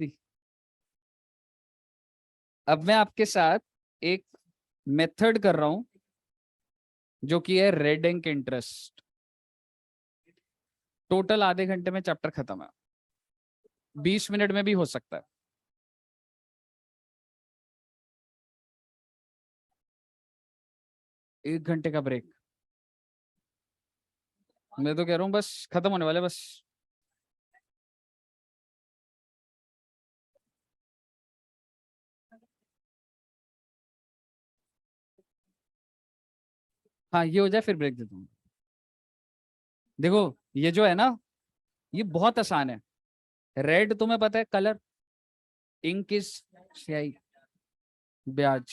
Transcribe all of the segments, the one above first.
दी। अब मैं आपके साथ एक मेथड कर रहा हूं जो कि है रेड इंक इंटरेस्ट। टोटल आधे घंटे में चैप्टर खत्म है, 20 मिनट में भी हो सकता है। एक घंटे का ब्रेक। मैं तो कह रहा हूँ बस खत्म होने वाले, बस। हाँ, ये हो जाए फिर ब्रेक देता हूँ। देखो, ये जो है ना, ये बहुत आसान है। रेड तुम्हें पता है कलर, इंक इज स्याही, ब्याज।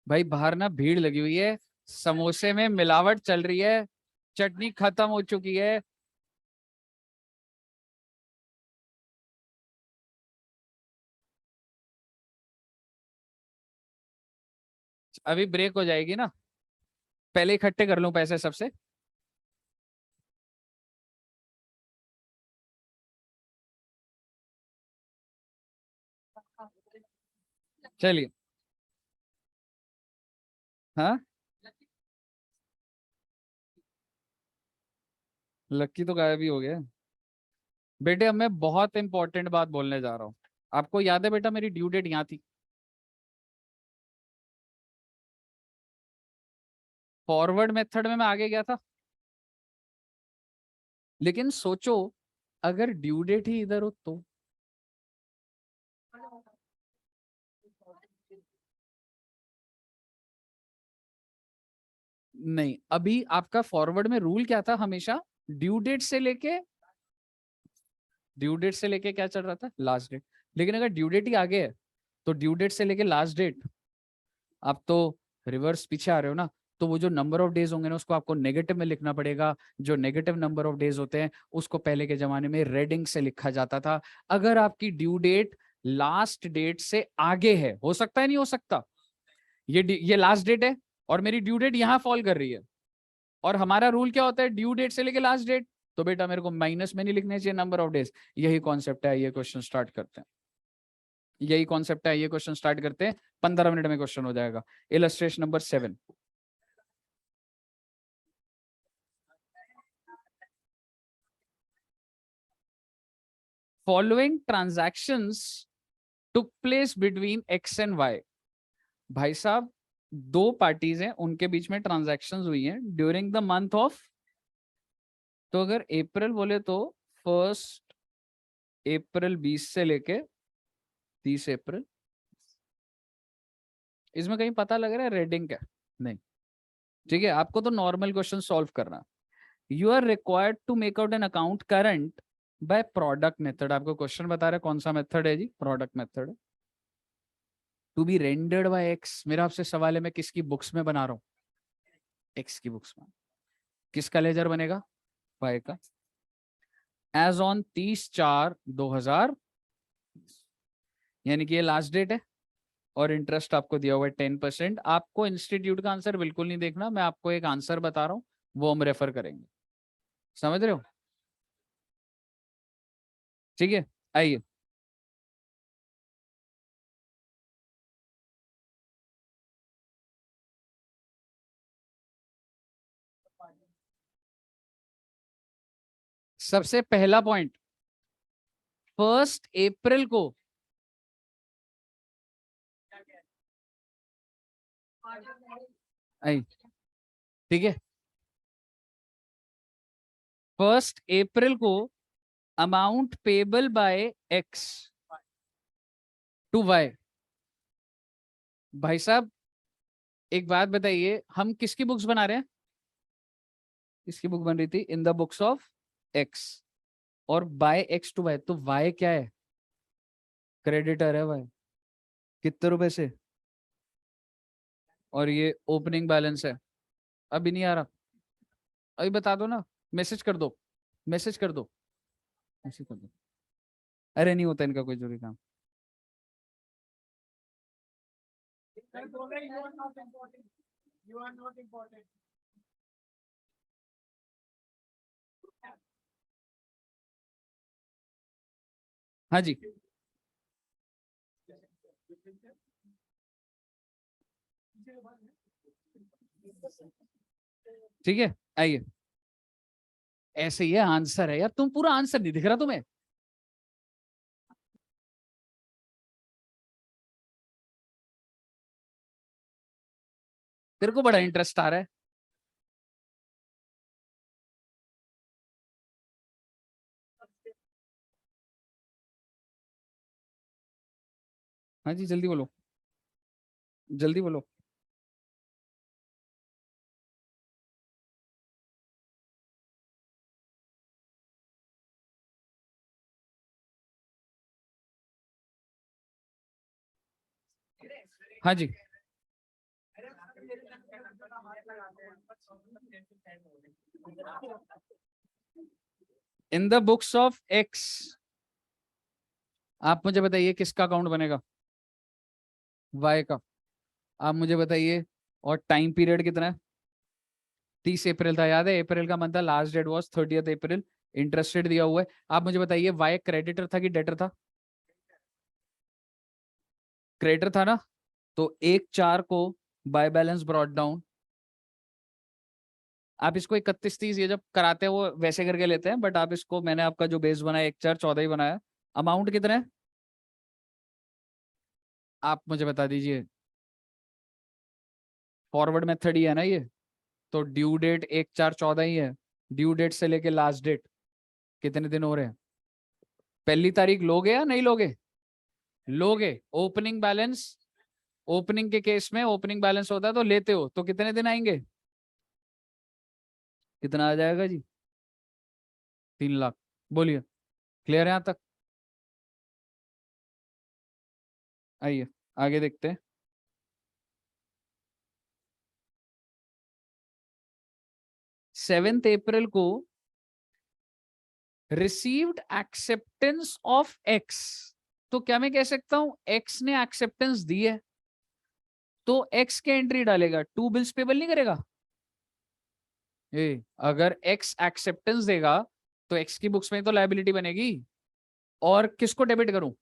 भाई बाहर ना भीड़ लगी हुई है, समोसे में मिलावट चल रही है, चटनी खत्म हो चुकी है। अभी ब्रेक हो जाएगी ना, पहले इकट्ठे कर लूं पैसे सबसे। चलिए। हाँ, लक्की तो गायब ही हो गया। बेटे, अब मैं बहुत इंपॉर्टेंट बात बोलने जा रहा हूँ। आपको याद है बेटा, मेरी ड्यू डेट यहाँ थी। फॉरवर्ड मेथड में मैं आगे गया था, लेकिन सोचो अगर ड्यू डेट ही इधर हो तो। नहीं, अभी आपका फॉरवर्ड में रूल क्या था हमेशा? ड्यू डेट से लेके, ड्यू डेट से लेके क्या चल रहा था? Last date. लेकिन अगर ड्यू डेट ही आगे है तो ड्यू डेट से लेके लास्ट डेट, आप तो रिवर्स पीछे आ रहे हो ना। तो वो जो नंबर ऑफ डेज होंगे ना, उसको आपको नेगेटिव में लिखना पड़ेगा। जो नेगेटिव नंबर ऑफ डेज होते हैं उसको पहले के जमाने में रेडिंग से लिखा जाता था। अगर आपकी ड्यू डेट लास्ट डेट से आगे है, हो सकता है, नहीं हो सकता, ये लास्ट डेट है और मेरी ड्यू डेट यहाँ फॉल कर रही है, और हमारा रूल क्या होता है? ड्यू डेट से लेके लास्ट डेट। तो बेटा मेरे को माइनस में नहीं लिखने चाहिए नंबर ऑफ डेज। यही कॉन्सेप्ट है, ये क्वेश्चन स्टार्ट करते हैं। यही कॉन्सेप्ट है, ये क्वेश्चन स्टार्ट करते हैं। 15 मिनट में क्वेश्चन हो जाएगा। Illustration number 7। Following transactions took place between X and Y. भाई साहब, दो पार्टीज हैं, उनके बीच में ट्रांजैक्शंस हुई हैं ड्यूरिंग द मंथ ऑफ। तो अगर अप्रैल बोले तो 1 अप्रैल 20 से लेके 30 अप्रैल। इसमें कहीं पता लग रहा है रेडिंग क्या? नहीं। ठीक है, आपको तो नॉर्मल क्वेश्चन सॉल्व करना। You are required to make out an account current by product method. आपको क्वेश्चन बता रहा है कौन सा मेथड है जी? Product method. To be rendered by X. मेरा आपसे सवाल है, मैं किसकी बुक्स में बना रहा हूँ? एक्स की बुक्स में। किसका लेजर बनेगा? वाई का। एज ऑन 30/4/2000, यानी कि ये लास्ट डेट है। और इंटरेस्ट आपको दिया हुआ है 10%। आपको इंस्टीट्यूट का आंसर बिल्कुल नहीं देखना, मैं आपको एक आंसर बता रहा हूँ, वो हम रेफर करेंगे। समझ रहे हो? ठीक है, आइए। सबसे पहला पॉइंट, 1 अप्रैल को, आई, ठीक है, 1 अप्रैल को amount payable by X to Y. भाई साहब, एक बात बताइए, हम किसकी बुक्स बना रहे हैं? किसकी बुक बन रही थी? इन द बुक्स ऑफ एक्स। और बाय एक्स टू वाई, तो वाई क्या है? क्रेडिटर है वाई। कितने रुपए से? और ये ओपनिंग बैलेंस है। अभी नहीं आ रहा? अभी बता दो ना, मैसेज कर दो, मैसेज कर दो, मैसेज कर दो। अरे नहीं होता इनका कोई जरूरी काम। हाँ जी, ठीक है, आइए। ऐसे ही है, आंसर है यार, तुम पूरा आंसर नहीं दिख रहा तुम्हें। तेरे को बड़ा इंटरेस्ट आ रहा है। हाँ जी, जल्दी बोलो, जल्दी बोलो। हाँ जी, in the books of X, आप मुझे बताइए किसका अकाउंट बनेगा? वाई का। आप मुझे बताइए, और टाइम पीरियड कितना है? 30 अप्रैल था, याद है? अप्रैल का मंथ था, last date was 30 April. Interest rate दिया हुआ है। आप मुझे बताइए वाई क्रेडिटर था कि डेटर था? क्रेडिटर था ना? तो 1/4 को बाय बैलेंस ब्रॉट डाउन। आप इसको 31-30 ये जब कराते हैं वो वैसे करके लेते हैं, बट आप इसको, मैंने आपका जो बेस बनाया 1/4 14 ही बनाया। अमाउंट कितना है आप मुझे बता दीजिए। फॉरवर्ड मेथड ही है ना ये? तो ड्यू डेट 1/4 14 ही है। ड्यू डेट से लेके लास्ट डेट कितने दिन हो रहे हैं? पहली तारीख लोगे या नहीं लोगे? लोगे। ओपनिंग बैलेंस, ओपनिंग के केस में ओपनिंग बैलेंस होता है तो लेते हो, तो कितने दिन आएंगे? कितना आ जाएगा जी? 3 लाख। बोलिए, क्लियर है यहाँ तक? आइए आगे देखते हैं। 7 अप्रैल को रिसीव्ड एक्सेप्टेंस ऑफ एक्स। तो क्या मैं कह सकता हूं एक्स ने एक्सेप्टेंस दी है, तो एक्स के एंट्री डालेगा, टू बिल्स पेबल नहीं करेगा? अगर एक्स एक्सेप्टेंस देगा तो एक्स की बुक्स में तो लायबिलिटी बनेगी। और किसको डेबिट करूं?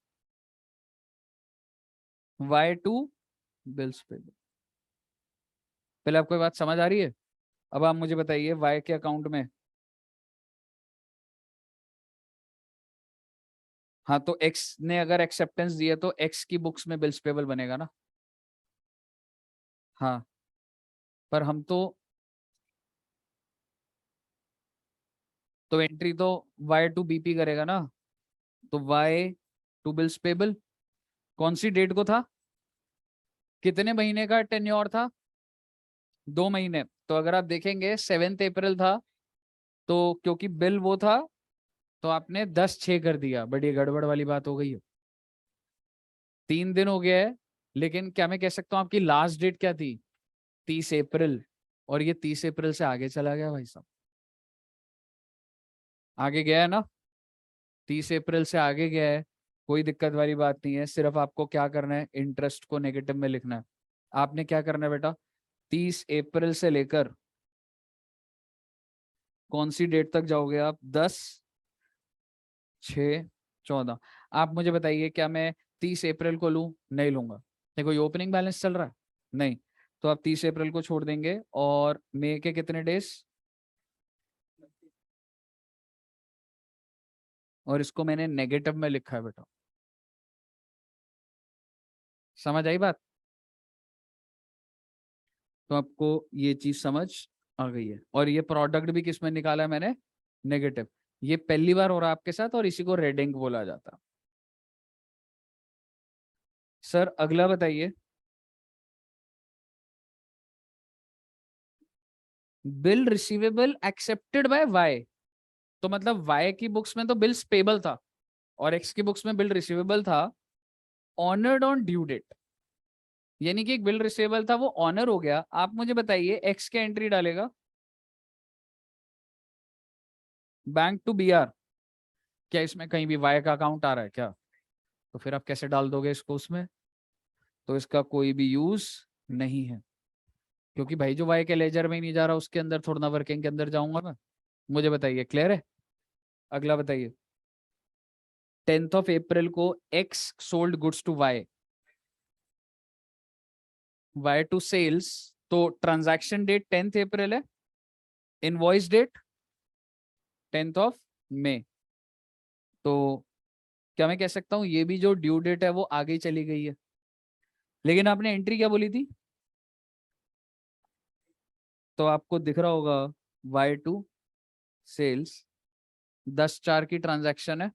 Y2 bills payable. पहले आपको ये बात समझ आ रही है? अब आप मुझे बताइए वाई के अकाउंट में, हाँ, तो एक्स ने अगर एक्सेप्टेंस दिया तो एक्स की बुक्स में बिल्स पेबल बनेगा ना? हाँ, पर हम तो एंट्री तो Y2 BP करेगा ना? तो Y2 बिल्स पेबल कौन सी डेट को था? कितने महीने का टेन्योर था? 2 महीने। तो अगर आप देखेंगे 7 अप्रैल था, तो क्योंकि बिल वो था तो आपने 10/6 कर दिया, बट ये गड़बड़ वाली बात हो गई है। 3 दिन हो गया है, लेकिन क्या मैं कह सकता हूँ आपकी लास्ट डेट क्या थी? 30 अप्रैल। और ये 30 अप्रैल से आगे चला गया भाई साहब। आगे गया है ना? 30 अप्रैल से आगे गया है। कोई दिक्कत वाली बात नहीं है, सिर्फ आपको क्या करना है, इंटरेस्ट को नेगेटिव में लिखना है। आपने क्या करना है बेटा, 30 अप्रैल से लेकर कौन सी डेट तक जाओगे आप? 10/6/14। आप मुझे बताइए क्या मैं 30 अप्रैल को लूं? नहीं लूंगा। देखो ये ओपनिंग बैलेंस चल रहा है, नहीं। तो आप 30 अप्रैल को छोड़ देंगे, और मई के कितने डेज? और इसको मैंने नेगेटिव में लिखा है बेटा। समझ आई बात? तो आपको ये चीज समझ आ गई है। और ये प्रोडक्ट भी किस में निकाला है मैंने? नेगेटिव। ये पहली बार हो रहा है आपके साथ, और इसी को रेडिंग बोला जाता है। सर अगला बताइए। Bill receivable accepted by Y. तो मतलब वाई की बुक्स में तो बिल्स पेबल था, और एक्स की बुक्स में बिल रिसीवेबल था, ऑनर्ड ऑन ड्यू डेट। यानी कि एक बिल रिसीवेबल था वो ऑनर हो गया। आप मुझे बताइए एक्स के एंट्री डालेगा? Bank to BR। क्या इसमें कहीं भी वाई का अकाउंट आ रहा है क्या? तो फिर आप कैसे डाल दोगे इसको उसमें? तो इसका कोई भी यूज नहीं है। क्योंकि भाई जो वाई के लेजर में ही नहीं जा रहा उसके अंदर थोड़ा ना वर्किंग के अंदर जाऊंगा मैं। मुझे बताइए, क्लियर है? अगला बताइए। 10 अप्रैल को X sold goods to Y, Y to sales, तो ट्रांजैक्शन डेट 10 अप्रैल है, इनवॉइस डेट 10 मई। तो क्या मैं कह सकता हूँ ये भी जो ड्यू डेट है वो आगे ही चली गई है? लेकिन आपने एंट्री क्या बोली थी? तो आपको दिख रहा होगा वाई टू सेल्स 10/4 की ट्रांजैक्शन है,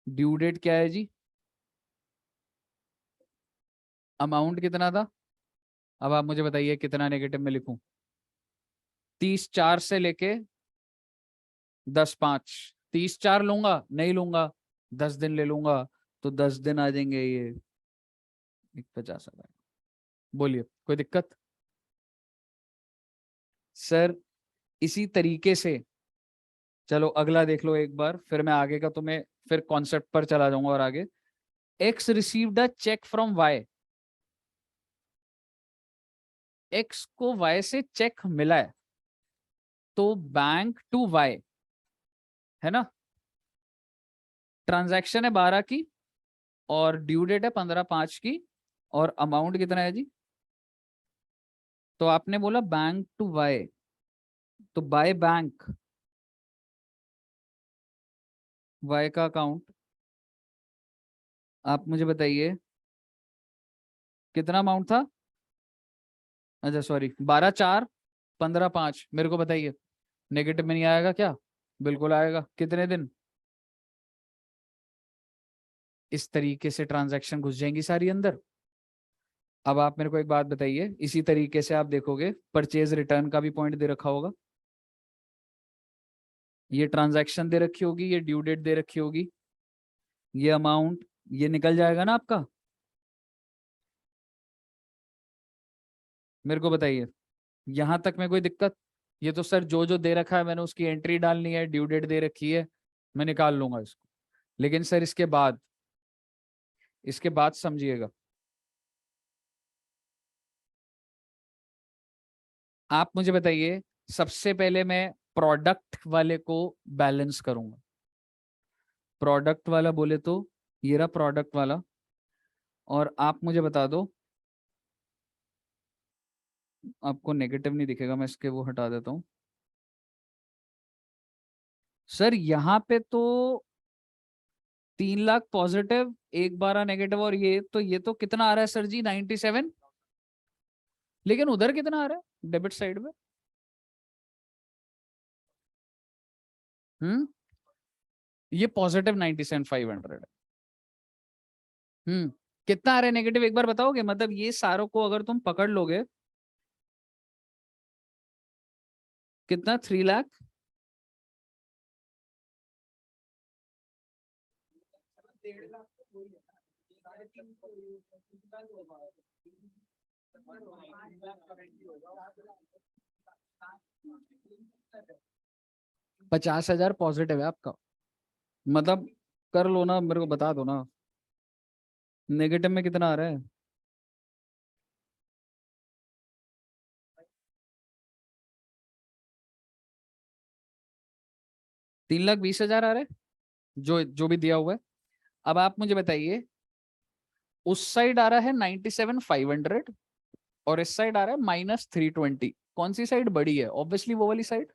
ड्यू डेट क्या है जी? अमाउंट कितना था? अब आप मुझे बताइए कितना नेगेटिव में लिखूं? 30/4 से लेके 10/5, 30/4 लूंगा नहीं लूंगा, 10 दिन ले लूंगा, तो 10 दिन आ जाएंगे ये 50,000। बोलिए कोई दिक्कत? सर इसी तरीके से, चलो अगला देख लो एक बार, फिर मैं आगे का तुम्हें फिर कॉन्सेप्ट पर चला जाऊंगा और आगे। X received a cheque from Y, X को वाई से चेक मिला है, तो बैंक टू वाई, है ना? ट्रांजैक्शन है 12 की और ड्यू डेट है 15/5 की, और अमाउंट कितना है जी? तो आपने बोला बैंक टू वाई, तो बाय बैंक, वाई का अकाउंट, आप मुझे बताइए कितना अमाउंट था? अच्छा सॉरी, 12/4 15/5, मेरे को बताइए नेगेटिव में नहीं आएगा क्या? बिल्कुल आएगा। कितने दिन? इस तरीके से ट्रांजैक्शन घुस जाएंगी सारी अंदर। अब आप मेरे को एक बात बताइए, इसी तरीके से आप देखोगे परचेज रिटर्न का भी पॉइंट दे रखा होगा, ये ट्रांजैक्शन दे रखी होगी, ये ड्यू डेट दे रखी होगी, ये अमाउंट, ये निकल जाएगा ना आपका। मेरे को बताइए यहां तक में कोई दिक्कत? ये तो सर जो जो दे रखा है मैंने उसकी एंट्री डालनी है, ड्यू डेट दे रखी है, मैं निकाल लूंगा इसको। लेकिन सर इसके बाद समझिएगा, आप मुझे बताइए, सबसे पहले मैं प्रोडक्ट वाले को बैलेंस करूंगा। प्रोडक्ट वाला बोले तो ये रहा प्रोडक्ट वाला, और आप मुझे बता दो, आपको नेगेटिव नहीं दिखेगा, मैं इसके वो हटा देता हूँ। सर यहाँ पे तो 3 लाख पॉजिटिव, 1/12 नेगेटिव, और ये तो कितना आ रहा है सर जी? 97। लेकिन उधर कितना आ रहा है डेबिट साइड में? हम्म, ये +97,500 है। कितना आ रहा है नेगेटिव एक बार बताओगे? मतलब ये सारों को अगर तुम पकड़ लोगे, कितना? 3 लाख। ₹50,000 पॉजिटिव है आपका, मतलब कर लो ना, मेरे को बता दो ना नेगेटिव में कितना आ रहा है। 3,20,000 आ रहा है जो जो भी दिया हुआ है। अब आप मुझे बताइए, उस साइड आ रहा है 97,500 और इस साइड आ रहा है -320, कौन सी साइड बड़ी है? ऑब्वियसली वो वाली साइड।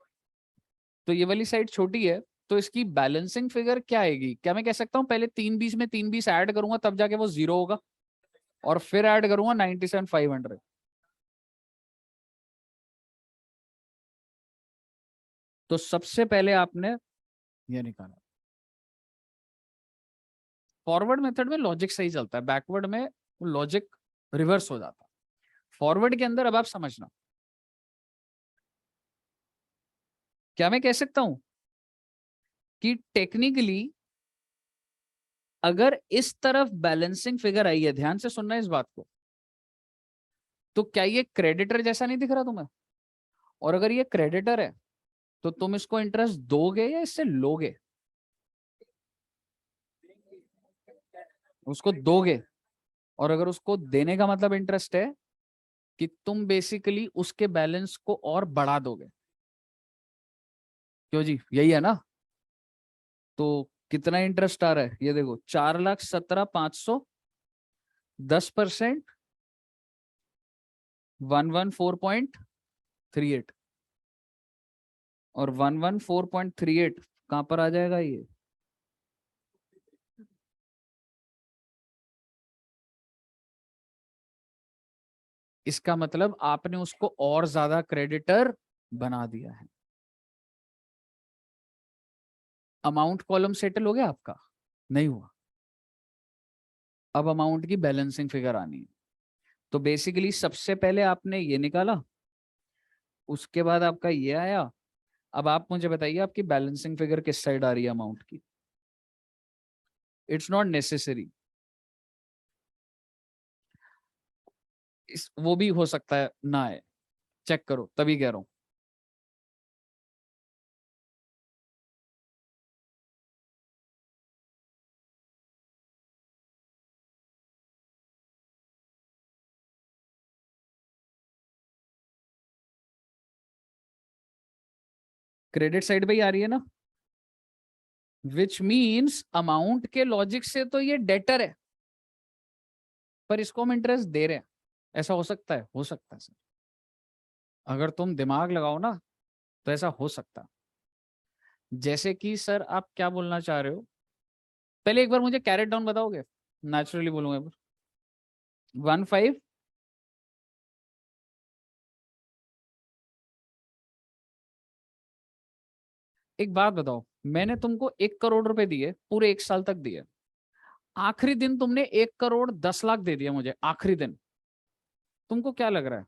तो ये वाली साइड छोटी है, तो इसकी बैलेंसिंग फिगर क्या आएगी? क्या मैं कह सकता हूँ पहले 320 में 320 ऐड करूंगा तब जाके वो जीरो होगा, और फिर ऐड करूंगा 97,500? तो सबसे पहले आपने ये निकाला। फॉरवर्ड मेथड में लॉजिक सही चलता है, बैकवर्ड में लॉजिक रिवर्स हो जाता है। फॉरवर्ड के अंदर अब आप समझना, क्या मैं कह सकता हूं कि टेक्निकली अगर इस तरफ बैलेंसिंग फिगर आई है, ध्यान से सुनना इस बात को, तो क्या ये क्रेडिटर जैसा नहीं दिख रहा तुम्हें? और अगर ये क्रेडिटर है तो तुम इसको इंटरेस्ट दोगे या इससे लोगे? उसको दोगे। और अगर उसको देने का मतलब इंटरेस्ट है, कि तुम बेसिकली उसके बैलेंस को और बढ़ा दोगे। क्यों जी, यही है ना? तो कितना इंटरेस्ट आ रहा है ये देखो, 4,17,500, 10%, 114.38, और 114.38 कहां पर आ जाएगा ये? इसका मतलब आपने उसको और ज्यादा क्रेडिटर बना दिया है। अमाउंट कॉलम सेटल हो गया आपका? नहीं हुआ। अब अमाउंट की बैलेंसिंग फिगर आनी है। तो बेसिकली सबसे पहले आपने ये निकाला, उसके बाद आपका ये आया। अब आप मुझे बताइए आपकी बैलेंसिंग फिगर किस साइड आ रही है अमाउंट की? It's not necessary. इस वो भी हो सकता है ना है, चेक करो, तभी कह रहा हूं। क्रेडिट साइड पे ही आ रही है ना, विच मीन्स अमाउंट के लॉजिक से तो ये डेटर है, पर इसको हम इंटरेस्ट दे रहे हैं। ऐसा हो सकता है? हो सकता है सर, अगर तुम दिमाग लगाओ ना तो ऐसा हो सकता है। जैसे कि सर आप क्या बोलना चाह रहे हो, पहले एक बार मुझे कैरेट डाउन बताओगे? नेचुरली बोलूंगा एक बार। 1.5। एक बात बताओ, मैंने तुमको 1 करोड़ रुपए दिए, पूरे 1 साल तक दिए, आखिरी दिन तुमने 1,10,00,000 दे दिया मुझे आखिरी दिन। तुमको क्या लग रहा है,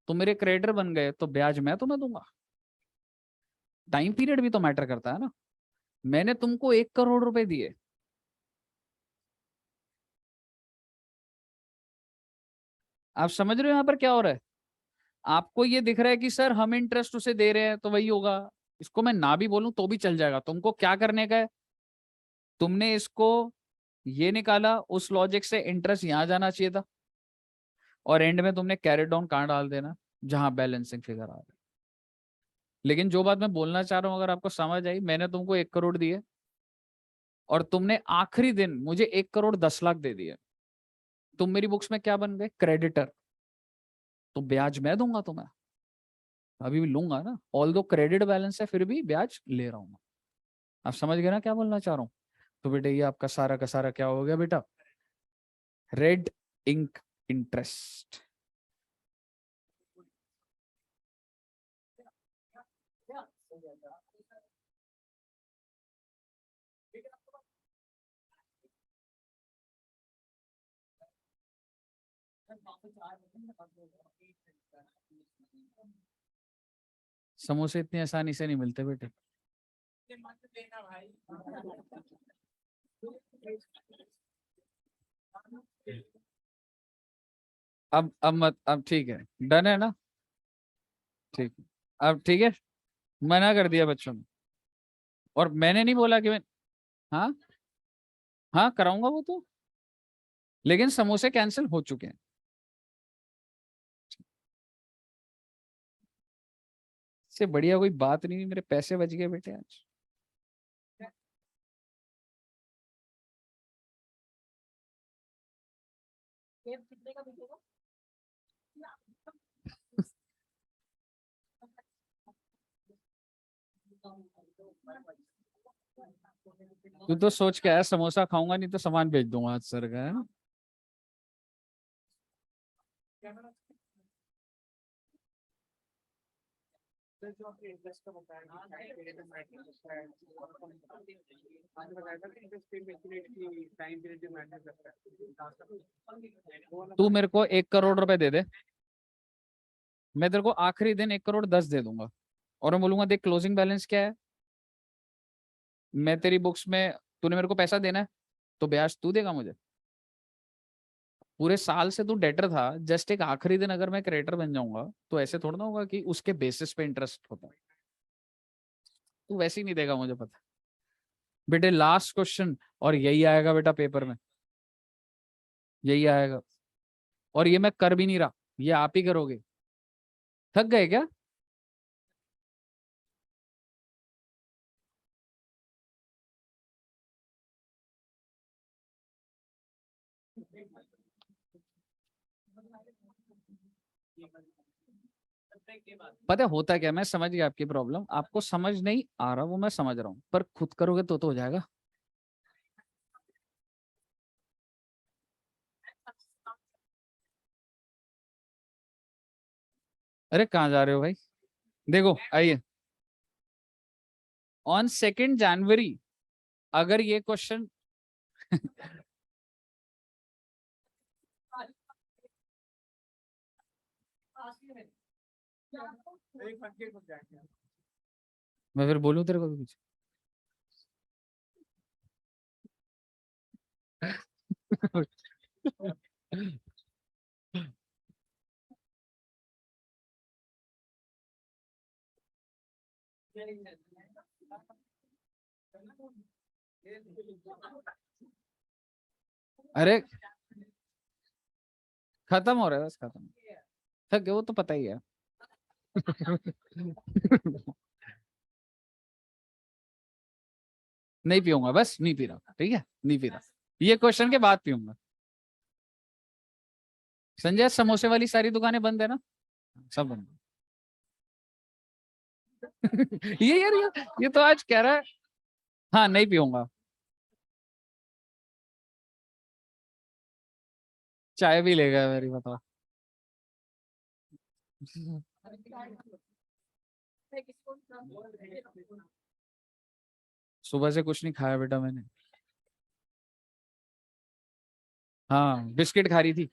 तुम मेरे क्रेडिटर बन गए तो ब्याज मैं तुम्हें दूंगा? टाइम पीरियड भी तो मैटर करता है ना। मैंने तुमको 1 करोड़ रुपए दिए। आप समझ रहे हो यहाँ पर क्या हो रहा है? आपको ये दिख रहा है कि सर हम इंटरेस्ट उसे दे रहे हैं तो वही होगा। इसको मैं ना भी बोलूं तो भी चल जाएगा। तुमको क्या करने का है, तुमने इसको ये निकाला, उस लॉजिक से इंटरेस्ट यहां जाना चाहिए था, और एंड में तुमने कैरेट डाउन कहाँ डाल देना, जहां बैलेंसिंग फिगर आ रहा है। लेकिन जो बात मैं बोलना चाह रहा हूं अगर आपको समझ आई, मैंने तुमको 1 करोड़ दिए और तुमने आखिरी दिन मुझे 1,10,00,000 दे दिए। तुम मेरी बुक्स में क्या बन गए? क्रेडिटर। तो ब्याज मैं दूंगा तुम्हें, अभी भी लूंगा ना, ऑल दो क्रेडिट बैलेंस है फिर भी ब्याज ले रहा हूँ। आप समझ गए ना क्या बोलना चाह रहा हूँ? तो बेटा ये आपका सारा का सारा क्या हो गया बेटा? Red ink interest. समोसे इतनी आसानी से नहीं मिलते बेटे। अब मत, अब ठीक है, डन है ना? ठीक है, अब ठीक है। मना कर दिया बच्चों ने, और मैंने नहीं बोला कि मैं, हाँ हाँ कराऊंगा वो तो, लेकिन समोसे कैंसिल हो चुके हैं। इससे बढ़िया कोई बात नहीं, मेरे पैसे बच गए बेटे आज। तू तो सोच के आया समोसा खाऊंगा, नहीं तो सामान भेज दूंगा आज सर का, है ना? तू मेरे को 1 करोड़ रुपए दे दे, मैं तेरे को आखिरी दिन 1,10,00,000 दे दूंगा, और मैं बोलूंगा देख क्लोजिंग बैलेंस क्या है, मैं तेरी बुक्स में, तूने मेरे को पैसा देना है तो ब्याज तू देगा मुझे। पूरे साल से तू डेटर था, जस्ट एक आखिरी दिन अगर मैं क्रेडिटर बन जाऊंगा तो ऐसे थोड़ा ना होगा कि उसके बेसिस पे इंटरेस्ट होता है। तू वैसे ही नहीं देगा मुझे पता। बेटे लास्ट क्वेश्चन, और यही आएगा बेटा पेपर में, यही आएगा, और ये मैं कर भी नहीं रहा। ये आप ही करोगे? थक गए क्या? पता है होता क्या, मैं समझ गया आपकी प्रॉब्लम, आपको समझ नहीं आ रहा वो मैं समझ रहा हूँ, पर खुद करोगे तो हो जाएगा। अरे कहाँ जा रहे हो भाई? देखो आइए, ऑन 2 जनवरी अगर ये क्वेश्चन मैं फिर बोलूं तेरे को भी कुछ? अरे खत्म हो रहा है, बस खत्म। थक गए वो तो पता ही है। नहीं पीऊंगा, बस नहीं पी रहा, ठीक है नहीं पी रहा, ये क्वेश्चन के बाद पीऊंगा। संजय समोसे वाली सारी दुकानें बंद है ना? सब बंद है। ये यार ये तो आज कह रहा है। हाँ नहीं पीऊंगा। चाय भी लेगा मेरी, बताओ। सुबह से कुछ नहीं खाया बेटा मैंने। हाँ बिस्किट खा रही थी।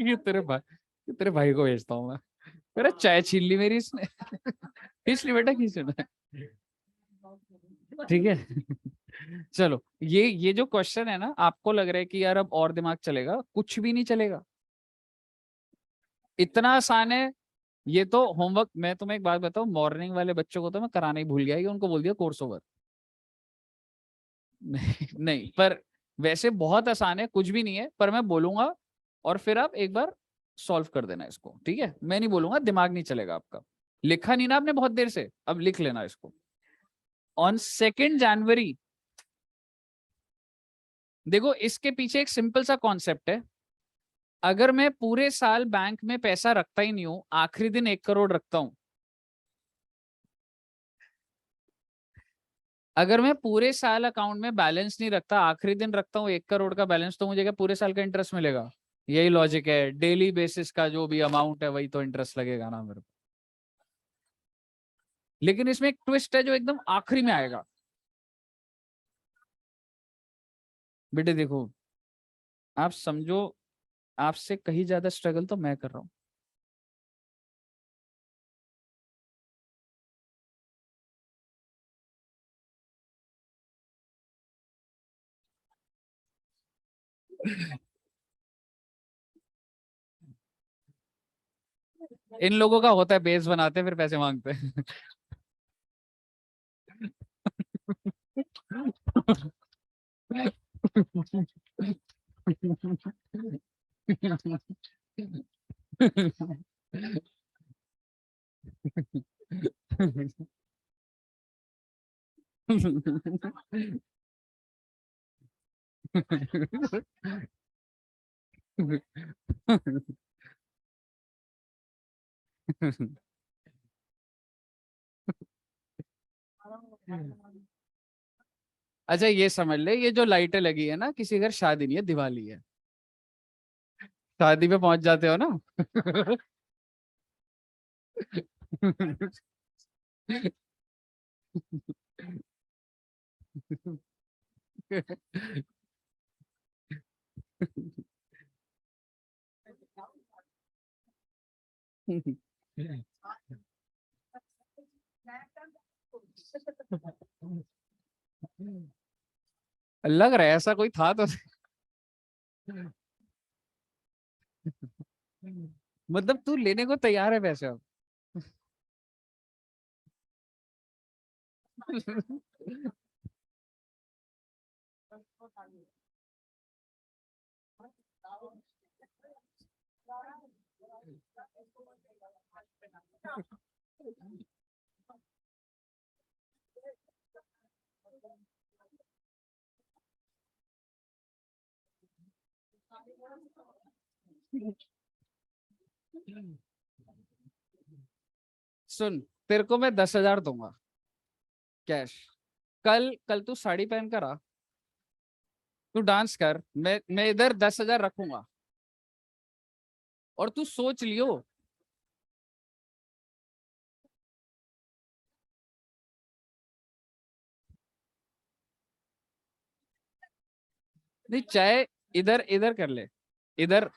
ये तेरे भाई को भेजता हूँ मैं। मेरा चाय छीन ली मेरी इसने। इसलिए बेटा खींच है। ठीक है। चलो ये जो क्वेश्चन है ना, आपको लग रहा है कि यार अब और दिमाग चलेगा, कुछ भी नहीं चलेगा। इतना आसान है। ये तो होमवर्क, मैं तुम्हें एक बात बताऊं, मॉर्निंग वाले बच्चों को तो मैं कराना ही भूल गया कि उनको बोल दिया कोर्स ओवर। नहीं नहीं, पर वैसे बहुत आसान है, कुछ भी नहीं है, पर मैं बोलूंगा और फिर आप एक बार सॉल्व कर देना इसको, ठीक है? मैं नहीं बोलूंगा, दिमाग नहीं चलेगा आपका। लिखा नहीं ना आपने बहुत देर से, अब लिख लेना इसको। ऑन 2 जनवरी, देखो इसके पीछे एक सिंपल सा कॉन्सेप्ट है। अगर मैं पूरे साल बैंक में पैसा रखता ही नहीं हूं, आखिरी दिन 1 करोड़ रखता हूं। अगर मैं पूरे साल अकाउंट में बैलेंस नहीं रखता, आखिरी दिन रखता हूँ 1 करोड़ का बैलेंस, तो मुझे क्या पूरे साल का इंटरेस्ट मिलेगा? यही लॉजिक है, डेली बेसिस का जो भी अमाउंट है वही तो इंटरेस्ट लगेगा ना मेरे को। लेकिन इसमें एक ट्विस्ट है जो एकदम आखिरी में आएगा। बेटे देखो, आप समझो, आपसे कहीं ज्यादा स्ट्रगल तो मैं कर रहा हूँ। इन लोगों का होता है, बेस बनाते हैं फिर पैसे मांगते हैं। अच्छा ये समझ ले, ये जो लाइटें लगी है ना, किसी घर शादी नहीं है, दिवाली है। शादी पे पहुंच जाते हो ना। लग रहा है ऐसा कोई था तो। मतलब तू लेने को तैयार है पैसे अब। सुन, तेरे को मैं 10,000 दूंगा कैश। कल कल तू साड़ी पहन कर आ, तू डांस कर, मैं इधर 10,000 रखूंगा, और तू सोच लियो। नहीं, चाहे इधर इधर कर ले, इधर।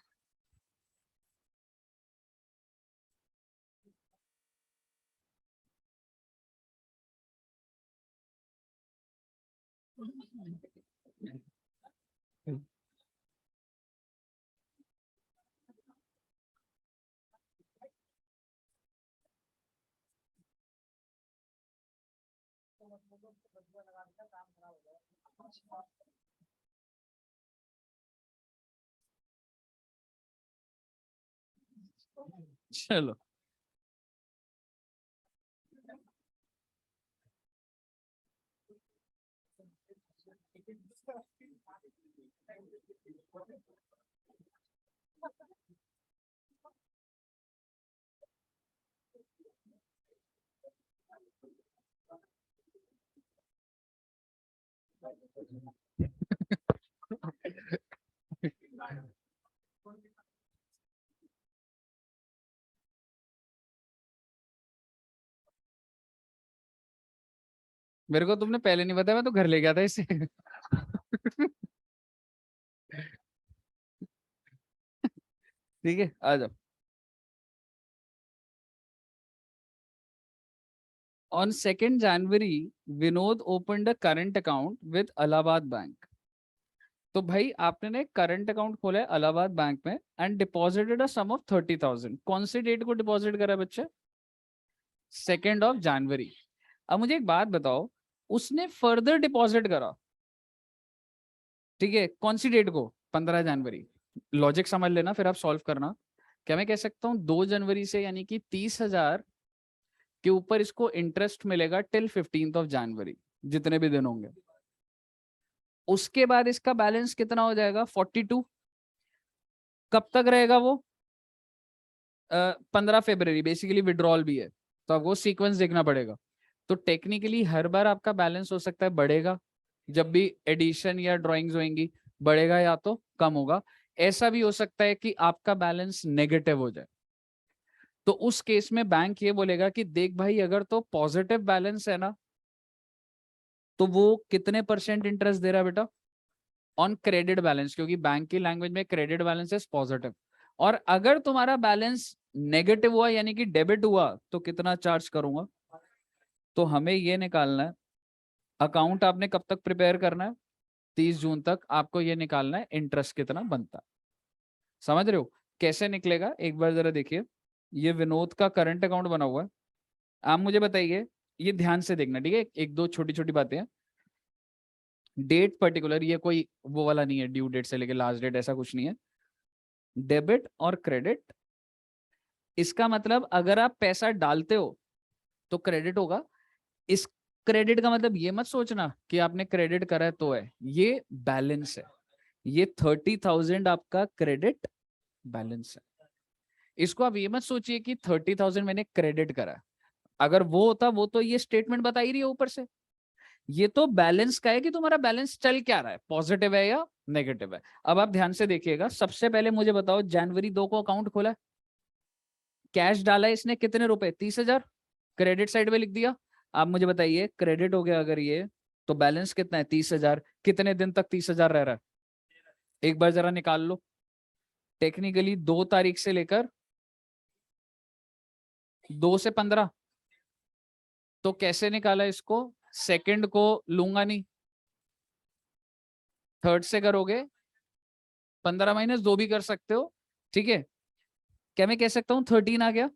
चलो। मेरे को तुमने पहले नहीं बताया, मैं तो घर ले गया था इससे। ठीक है, आ जाओ। On 2nd January, Vinod opened a current account with Allahabad bank. तो भाई आपने ना एक करंट अकाउंट खोला है इलाहाबाद बैंक में, and deposited a sum of 30,000। कौन से डेट को डिपॉजिट करा है बच्चे? 2nd January। अब मुझे एक बात बताओ, उसने फर्दर डिपॉजिट करा, ठीक है, कौन सी डेट को? 15 जनवरी। लॉजिक समझ लेना, फिर आप सॉल्व करना। क्या मैं कह सकता हूँ 2 जनवरी से, यानी कि 30,000 के ऊपर इसको इंटरेस्ट मिलेगा टिल 15 January, जितने भी दिन होंगे। उसके बाद इसका बैलेंस कितना हो जाएगा? 42। कब तक रहेगा वो? 15 फरवरी, बेसिकली विड्रॉल भी है, तो आपको सीक्वेंस देखना पड़ेगा। तो टेक्निकली हर बार आपका बैलेंस हो सकता है बढ़ेगा, जब भी एडिशन या ड्राइंग्स होंगी, बढ़ेगा या तो कम होगा। ऐसा भी हो सकता है कि आपका बैलेंस नेगेटिव हो जाए। तो उस केस में बैंक ये बोलेगा कि देख भाई, अगर तो पॉजिटिव बैलेंस है ना, तो वो कितने परसेंट इंटरेस्ट दे रहा है बेटा? ऑन क्रेडिट बैलेंस, क्योंकि बैंक की लैंग्वेज में क्रेडिट बैलेंस इज पॉजिटिव। और अगर तुम्हारा बैलेंस नेगेटिव हुआ, यानी कि डेबिट हुआ, तो कितना चार्ज करूंगा? तो हमें ये निकालना है, अकाउंट आपने कब तक प्रिपेयर करना है? 30 जून तक आपको ये निकालना है इंटरेस्ट कितना बनता है। समझ रहे हो कैसे निकलेगा? एक बार जरा देखिए, ये विनोद का करंट अकाउंट बना हुआ है। आप मुझे बताइए, ये ध्यान से देखना, ठीक है? एक दो छोटी छोटी बातें हैं। डेट पर्टिकुलर, ये कोई वो वाला नहीं है, ड्यू डेट से लेके लास्ट डेट, ऐसा कुछ नहीं है। डेबिट और क्रेडिट, इसका मतलब अगर आप पैसा डालते हो तो क्रेडिट होगा। इस क्रेडिट का मतलब ये मत सोचना कि आपने क्रेडिट करा है तो है, ये बैलेंस है। ये 30,000 आपका क्रेडिट बैलेंस है। इसको आप ये मत सोचिए कि 30,000 मैंने क्रेडिट करा है। अगर वो होता, वो तो ये स्टेटमेंट बता ही रही है ऊपर से। ये तो बैलेंस का है कि तुम्हारा बैलेंस चल क्या रहा है, पॉजिटिव है या नेगेटिव है। अब आप ध्यान से देखिएगा, सबसे पहले मुझे बताओ, जनवरी 2 को अकाउंट खोला, कैश डाला है इसने, कितने रुपए? 30,000, क्रेडिट साइड में लिख दिया। आप मुझे बताइए, क्रेडिट हो गया अगर ये, तो बैलेंस कितना है? 30,000। कितने दिन तक 30,000 रह रहा है? एक बार जरा निकाल लो। टेक्निकली 2 तारीख से लेकर 2 से 15। तो कैसे निकाला इसको? सेकंड को लूंगा नहीं, थर्ड से करोगे, 15 - 2 भी कर सकते हो, ठीक है। क्या मैं कह सकता हूँ 13 आ गया?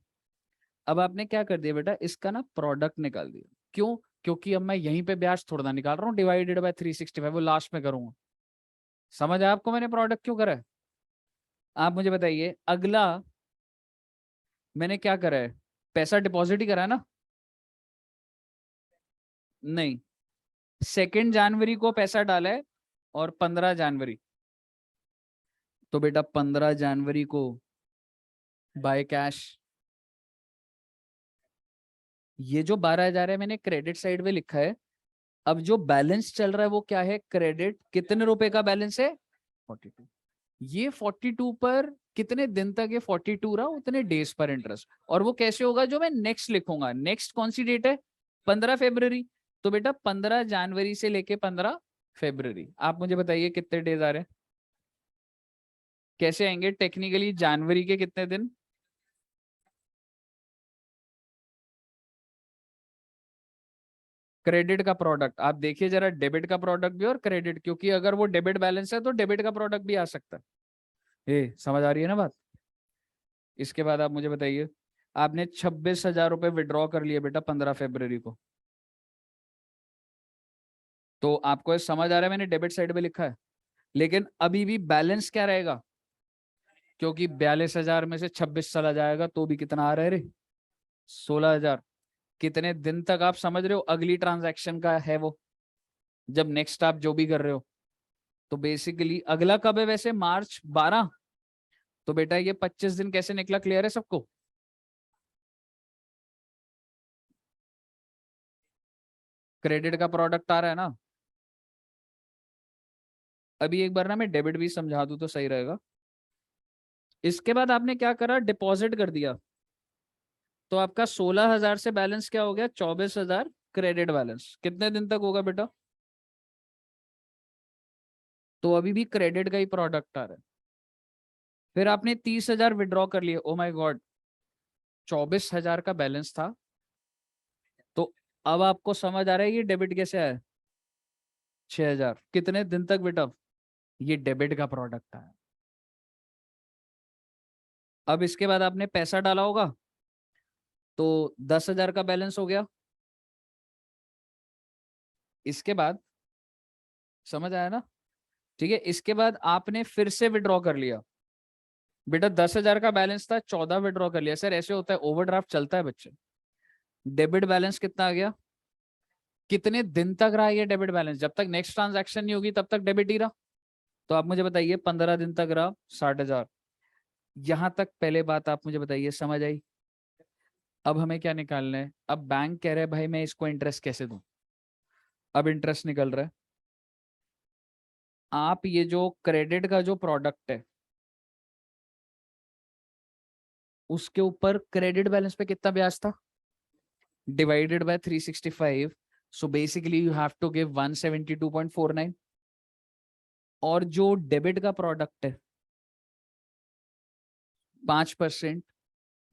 अब आपने क्या कर दिया बेटा, इसका ना प्रोडक्ट निकाल दिया। क्यों? क्योंकि अब मैं यहीं पे ब्याज थोड़ा ना निकाल रहा हूँ, डिवाइडेड बाय 365 वो लास्ट में करूंगा। समझ आया आपको मैंने प्रोडक्ट क्यों करा है? आप मुझे बताइए, अगला मैंने क्या करा है, पैसा डिपॉजिट ही करा है ना? नहीं, 2 जनवरी को पैसा डाला है और 15 जनवरी, तो बेटा 15 जनवरी को बाय कैश। ये जो 12,000 है मैंने क्रेडिट साइड में लिखा है। अब जो बैलेंस चल रहा है वो क्या है, क्रेडिट। कितने रुपए का बैलेंस है? 42। ये 42 पर कितने दिन तक ये 42 रहा, उतने डेज पर इंटरेस्ट। और वो कैसे होगा, जो मैं नेक्स्ट लिखूंगा, नेक्स्ट कौन सी डेट है, 15 फरवरी। तो बेटा 15 जनवरी से लेके 15 फरवरी, आप मुझे बताइए कितने डेज आ रहे हैं? कैसे आएंगे टेक्निकली, जनवरी के कितने दिन? क्रेडिट का प्रोडक्ट आप देखिए जरा, डेबिट का प्रोडक्ट भी और क्रेडिट, क्योंकि अगर वो डेबिट बैलेंस है तो डेबिट का प्रोडक्ट भी आ सकता है। समझ आ रही है ना बात? इसके बाद आप मुझे बताइए, आपने 26,000 रुपए विड्रॉ कर लिए बेटा 15 फरवरी को, तो आपको ये समझ आ रहा है मैंने डेबिट साइड पे लिखा है। लेकिन अभी भी बैलेंस क्या रहेगा, क्योंकि 42,000 में से 26 चला जाएगा तो भी कितना आ रहा है रे, 16,000। कितने दिन तक आप समझ रहे हो अगली ट्रांजैक्शन का है वो, जब नेक्स्ट आप जो भी कर रहे हो। तो बेसिकली अगला कब है वैसे, मार्च 12। तो बेटा ये 25 दिन कैसे निकला, क्लियर है सबको? क्रेडिट का प्रोडक्ट आ रहा है ना? अभी एक बार ना मैं डेबिट भी समझा दूं तो सही रहेगा। इसके बाद आपने क्या करा, डिपॉजिट कर दिया। तो आपका 16,000 से बैलेंस क्या हो गया, 24,000 क्रेडिट बैलेंस। कितने दिन तक होगा बेटा? तो अभी भी क्रेडिट का ही प्रोडक्ट आ रहा है। फिर आपने 30,000 विड्रॉ कर लिए, ओ माय गॉड, 24,000 का बैलेंस था। तो अब आपको समझ आ रहा है ये डेबिट कैसे आया? 6,000 कितने दिन तक बेटा? ये डेबिट का प्रोडक्ट है। अब इसके बाद आपने पैसा डाला होगा, तो 10,000 का बैलेंस हो गया। इसके बाद समझ आया ना? ठीक है, इसके बाद आपने फिर से विड्रॉ कर लिया। बेटा 10,000 का बैलेंस था, 14 विड्रॉ कर लिया। सर ऐसे होता है, ओवरड्राफ्ट चलता है बच्चे। डेबिट बैलेंस कितना आ गया? कितने दिन तक रहा ये डेबिट बैलेंस, जब तक नेक्स्ट ट्रांजैक्शन नहीं होगी तब तक डेबिट ही रहा। तो आप मुझे बताइए 15 दिन तक रहा 60,000। यहां तक पहले बात आप मुझे बताइए, समझ आई? अब हमें क्या निकालना है, अब बैंक कह रहे हैं भाई मैं इसको इंटरेस्ट कैसे दूं। अब इंटरेस्ट निकल रहा है। आप ये जो क्रेडिट का जो प्रोडक्ट है, उसके ऊपर क्रेडिट बैलेंस पे कितना ब्याज था, divided by 365। So basically you have to give 172.49। और जो डेबिट का प्रोडक्ट है 5%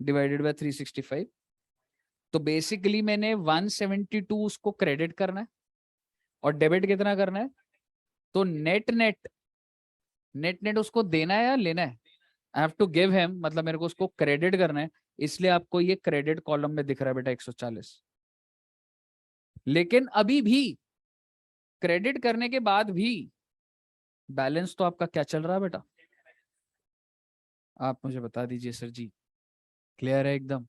डिवाइडेड बाय 365। तो बेसिकली मैंने 172 उसको क्रेडिट करना है और डेबिट कितना करना है। तो नेट नेट नेट नेट उसको देना है या लेना है, I have to give him, मतलब मेरे को उसको क्रेडिट करना है। इसलिए आपको ये क्रेडिट कॉलम में दिख रहा है बेटा 140। लेकिन अभी भी क्रेडिट करने के बाद भी बैलेंस तो आपका क्या चल रहा है बेटा, आप मुझे बता दीजिए सर जी। क्लियर है एकदम?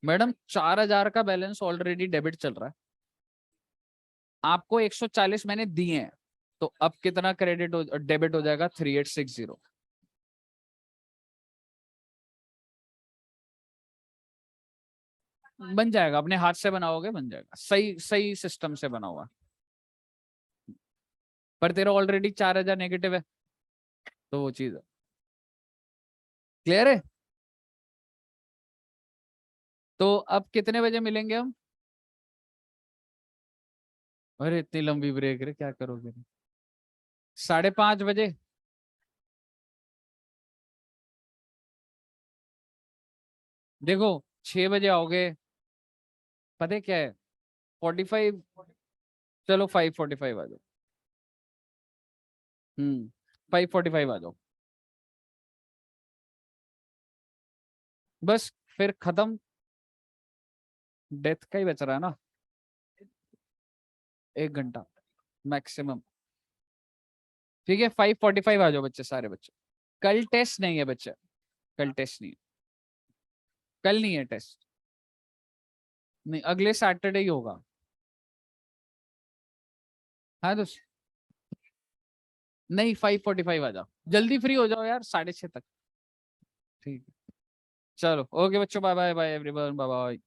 मैडम 4,000 का बैलेंस ऑलरेडी डेबिट चल रहा है, आपको 140 मैंने दिए हैं, तो अब कितना क्रेडिट डेबिट हो जाएगा, 3860। बन जाएगा, अपने हाथ से बनाओगे बन जाएगा, सही सही सिस्टम से बना हुआ। पर तेरा ऑलरेडी 4,000 नेगेटिव है, तो वो चीज है। क्लियर है? तो अब कितने बजे मिलेंगे हम? अरे इतनी लंबी ब्रेक रे, क्या करोगे? 5:30 बजे। देखो 6 बजे आओगे, पता है क्या है, 45। चलो 5:45 आ जाओ। 5:45 आ जाओ। बस फिर खत्म, डेथ का ही बच रहा है ना, 1 घंटा मैक्सिमम। ठीक है 5:45 आ जाओ बच्चे, सारे बच्चे। कल टेस्ट नहीं है बच्चे, कल टेस्ट नहीं है, कल नहीं है टेस्ट, नहीं अगले सैटरडे ही होगा। हाँ तो नहीं 5:45 आ जाओ, जल्दी फ्री हो जाओ यार 6:30 तक। ठीक है चलो, ओके बच्चों, bye bye bye everyone, bye bye.